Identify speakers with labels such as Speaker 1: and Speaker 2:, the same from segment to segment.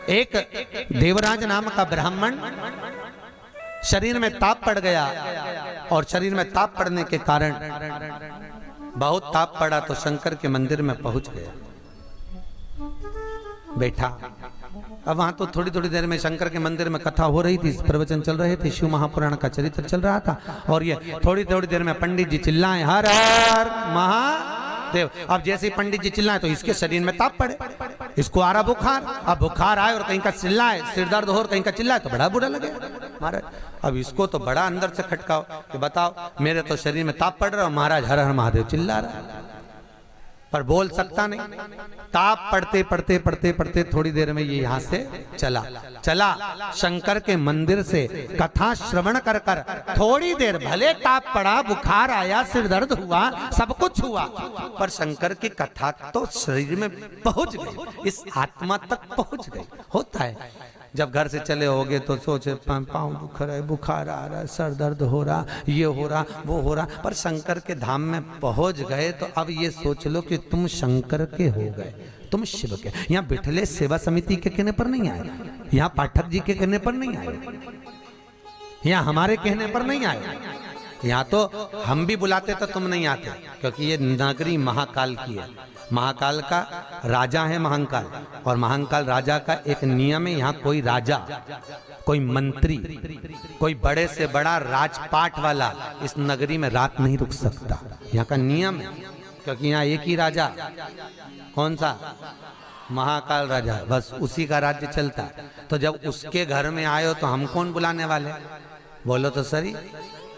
Speaker 1: एक देवराज नाम का ब्राह्मण शरीर में ताप पड़ गया और शरीर में ताप पड़ने के कारण बहुत ताप पड़ा तो शंकर के मंदिर में पहुंच गया, बैठा। अब वहां तो थोड़ी थोड़ी देर में शंकर के मंदिर में कथा हो रही थी, प्रवचन चल रहे थे, शिव महापुराण का चरित्र चल रहा था और ये थोड़ी थोड़ी देर में पंडित जी चिल्लाए हर हर महादेव। अब जैसे ही पंडित जी चिल्लाए तो इसके शरीर में ताप पड़े, इसको आ रहा बुखार। अब बुखार आए और कहीं का चिल्लाए, सिर दर्द हो और कहीं का चिल्लाए तो बड़ा बुरा लगे महाराज। अब इसको तो बड़ा अंदर से खटकाओ कि बताओ मेरे तो शरीर में ताप पड़ रहा है, महाराज हर हर महादेव चिल्ला रहा है, पर बोल सकता नहीं। ताप पड़ते पड़ते पड़ते पड़ते थोड़ी देर में ये यहां से चला शंकर के मंदिर से कथा श्रवण कर कर थोड़ी देर भले ताप पड़ा, बुखार आया, सिर दर्द हुआ, सब कुछ हुआ, पर शंकर की कथा तो शरीर में पहुंच गई, इस आत्मा तक पहुंच गई। होता है जब घर से चले होगे तो सोचे पाँव दुख रहा है, बुखार आ रहा है, सर दर्द हो रहा, ये हो रहा, वो हो रहा, पर शंकर के धाम में पहुंच गए तो अब ये सोच लो कि तुम शंकर के हो गए, तुम शिव के। यहाँ बिठले सेवा समिति के कहने पर नहीं आए, यहाँ पाठक जी के कहने पर नहीं आए, यहाँ हमारे कहने पर नहीं आए, यहाँ तो हम भी बुलाते तो तुम नहीं आते, क्योंकि ये नगरी महाकाल की है। महाकाल का राजा है महाकाल, और महाकाल राजा का एक नियम है, यहाँ कोई राजा, कोई मंत्री, कोई बड़े से बड़ा राजपाट वाला इस नगरी में रात नहीं रुक सकता, यहाँ का नियम है। क्योंकि यहाँ एक ही राजा, कौन सा? महाकाल राजा, बस उसी का राज्य चलता। तो जब उसके घर में आए हो तो हम कौन बुलाने वाले? बोलो तो सही।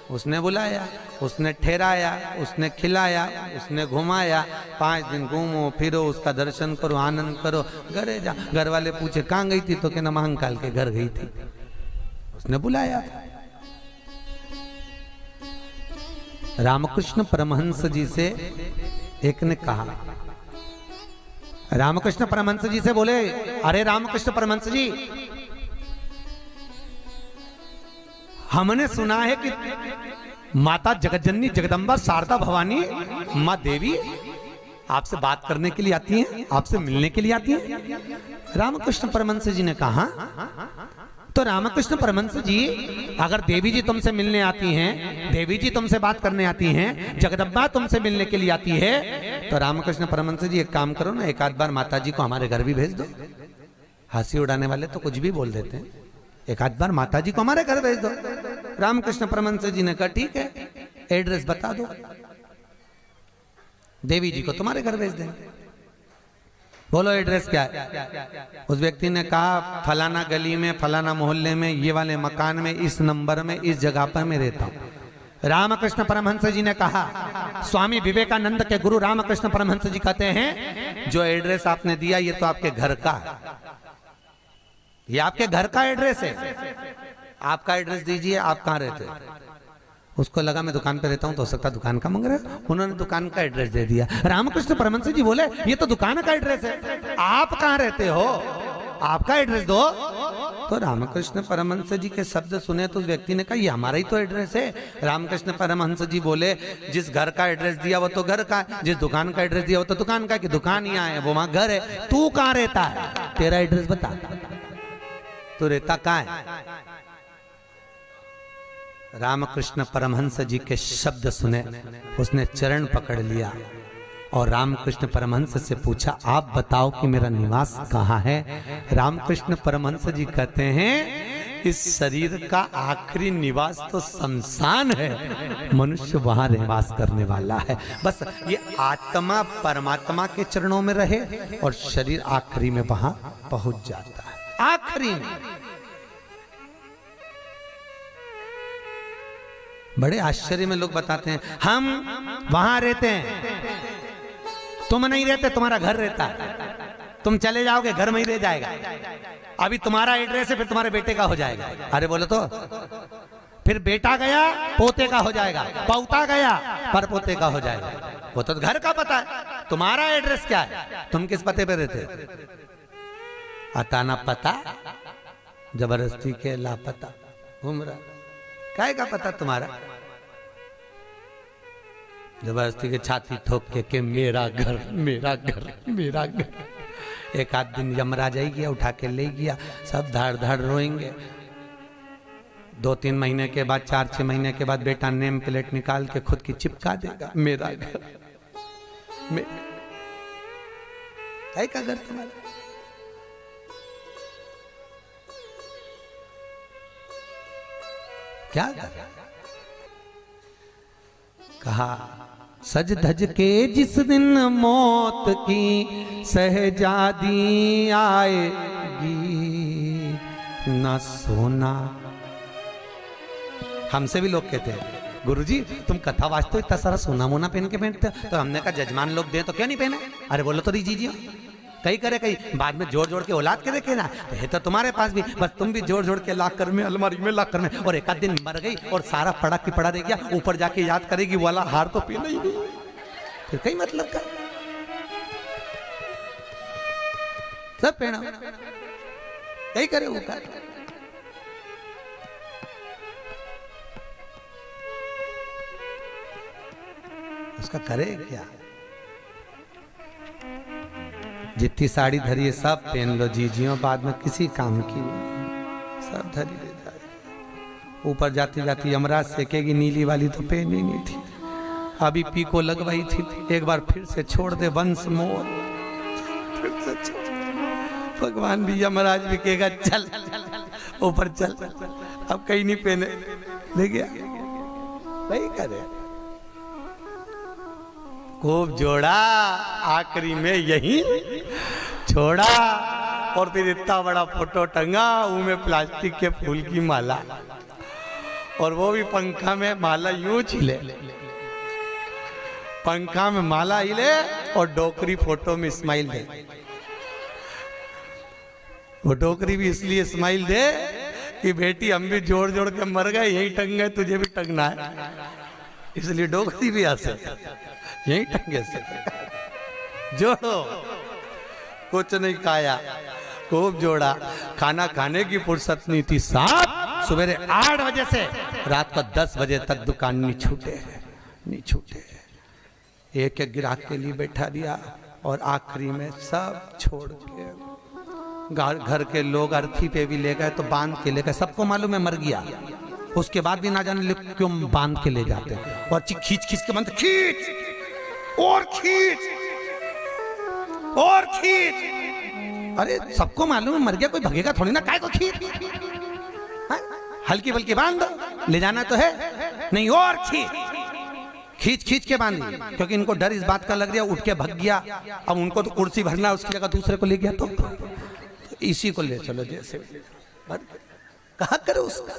Speaker 1: उसने बुलाया, उसने ठहराया, उसने खिलाया, उसने घुमाया, 5 दिन घूमो फिरो, उसका दर्शन करो, आनंद करो, घरे जा। घर वाले पूछे कहाँ गई थी तो कहना महाकाल के घर गई थी, उसने बुलाया। रामकृष्ण परमहंस जी से एक ने कहा, रामकृष्ण परमहंस जी से बोले, अरे रामकृष्ण परमहंस जी, हमने सुना है कि माता जगतजननी जगदम्बा शारदा भवानी माँ देवी आपसे बात करने के लिए आती हैं, आपसे मिलने के लिए आती हैं। रामकृष्ण परमहंस जी ने कहा, तो रामकृष्ण परमहंस जी, अगर देवी जी तुमसे मिलने आती हैं, देवी जी तुमसे बात करने आती हैं, जगदम्बा तुमसे मिलने के लिए आती है, तो रामकृष्ण परमहंस जी एक काम करो ना, एक आध बार माता जी को हमारे घर भी भेज दो। हंसी उड़ाने वाले तो कुछ भी बोल देते हैं, एक आध बार माता जी को हमारे घर भेज दो। रामकृष्ण परमहंस जी ने कहा ठीक है, एड्रेस बता दो, देवी जी को तुम्हारे घर भेज देंगे। बोलो एड्रेस क्या है? उस व्यक्ति ने कहा फलाना गली में, फलाना मोहल्ले में, ये वाले मकान में, इस नंबर में, इस जगह पर मैं रहता हूं। रामकृष्ण परमहंस जी ने कहा, स्वामी विवेकानंद के गुरु रामकृष्ण परमहंस जी कहते हैं, जो एड्रेस आपने दिया ये तो आपके घर का है, ये आपके घर का एड्रेस है, आपका एड्रेस दीजिए, आप कहाँ रहते हैं? उसको लगा मैं दुकान पे रहता हूँ, तो हो सकता दुकान का मांग रहे हैं, उन्होंने दुकान का एड्रेस दे दिया। रामकृष्ण परमहंस जी बोले ये तो दुकान का एड्रेस है, आप कहाँ रहते हो, आपका एड्रेस दो। तो रामकृष्ण परमहंस जी के शब्द सुने तो उस व्यक्ति ने कहा ये हमारा ही तो एड्रेस है। रामकृष्ण परमहंस जी बोले, जिस घर का एड्रेस दिया वो तो घर का है, जिस दुकान का एड्रेस दिया वो तो दुकान का, कि दुकान यहाँ है वो वहां घर है, तू कहाँ रहता है, तेरा एड्रेस बता, तू रहता कहाँ है? रामकृष्ण परमहंस जी के शब्द सुने, उसने चरण पकड़ लिया और रामकृष्ण परमहंस से पूछा, आप बताओ कि मेरा निवास कहाँ है? रामकृष्ण परमहंस जी कहते हैं, इस शरीर का आखिरी निवास तो शमशान है, मनुष्य वहां निवास करने वाला है। बस ये आत्मा परमात्मा के चरणों में रहे और शरीर आखिरी में वहां पहुंच जाता है, आखिरी में। बड़े आश्चर्य में लोग बताते हैं, हम वहां रहते हैं, तुम नहीं रहते, तुम्हारा घर रहता है, तुम चले जाओगे घर में ही रह जाएगा, अभी तुम्हारा एड्रेस है, फिर तुम्हारे बेटे का हो जाएगा। अरे बोलो तो, फिर बेटा गया पोते का हो जाएगा, पौता गया पर पोते का हो जाएगा, वो तो घर का पता है, तुम्हारा एड्रेस क्या है, तुम किस पते पे रहते? अताना पता, जबरदस्ती के लापता घूम रहा, काय का पता तुम्हारा? जबरदस्ती के छाती ठोक के मेरा घर, मेरा घर, मेरा घर। एक आध दिन यमराज आई गया, उठा के ले गया, सब धाड़ धाड़ रोएंगे। 2-3 महीने के बाद, 4-6 महीने के बाद बेटा नेम प्लेट निकाल के खुद की चिपका देगा, मेरा घर है का घर तुम्हारा। क्या कहा, सज धज के जिस दिन मौत की सहजादी आएगी, न सोना। हमसे भी लोग कहते हैं गुरुजी तुम कथा वाचते हो, इतना सारा सोना मोना पहन के पहनते हो। तो हमने कहा जजमान लोग दे तो क्यों नहीं पहने। अरे बोलो तो दीजिए, कई करे कई बाद में जोड़ जोड़ के औलाद के देखे ना, तो है तो तुम्हारे पास भी, बस तुम भी जोड़ जोड़ के लाख कर में अलमारी में लाख कर में, और एक आध दिन मर गई और सारा पड़ा की पड़ा रह गया, ऊपर जाके याद करेगी वाला हार तो पीना ही नहीं, फिर कई मतलब का सब पहना कई करे वो कर। उसका करे क्या, जितनी साड़ी धरी है सब पहन लो जीजियों, बाद में किसी काम की नहीं, सब धरी ले जाए। ऊपर जाती जाती यमराज सेकेगी, नीली वाली तो पहनी नहीं थी, अभी पीको लगवाई थी, एक बार फिर से छोड़ दे वंश मोर, फिर से छोड़। भगवान भी यमराज भी कहेगा चल ऊपर चल, अब कहीं नहीं पहने, ले गया वही करे। खूब जोड़ा, आखिरी में यही छोड़ा, और फिर इतना बड़ा फोटो टंगा, उनमें प्लास्टिक के फूल की माला, और वो भी पंखा में माला यूं हिले, पंखा में माला हिले और डोकरी फोटो में स्माइल दे। वो डोकरी भी इसलिए स्माइल दे कि बेटी हम भी जोड़ जोड़ के मर गए, यही टंग गए, तुझे भी टंगना है, इसलिए डोकरी भी हंसे, यही टंगे से जोड़ो। कुछ नहीं खाया, खूब जोड़ा, खाना खाने की फुर्सत नहीं थी। साहब सवेरे 8 बजे से रात को 10 बजे तक दुकान नहीं छूटे। एक एक ग्राहक के लिए बैठा दिया, और आखिरी में सब छोड़ के घर के लोग अर्थी पे भी ले गए, तो बांध के ले गए, सबको मालूम है मर गया। उसके बाद भी ना जाने क्यों बांध के ले जाते, और खींच खींच के बांध, खींच और खींच और खींच। अरे सबको मालूम है मर गया, कोई भगेगा थोड़ी ना, काय को खींच, हल्की बल्कि बांध दो, ले जाना तो है नहीं, और खींच खींच के बांधी, क्योंकि इनको डर इस बात का लग रहा, उठ के भग गया, अब उनको तो कुर्सी भरना, उसकी जगह दूसरे को ले गया, तो इसी को ले चलो, जैसे कहा करो उसका।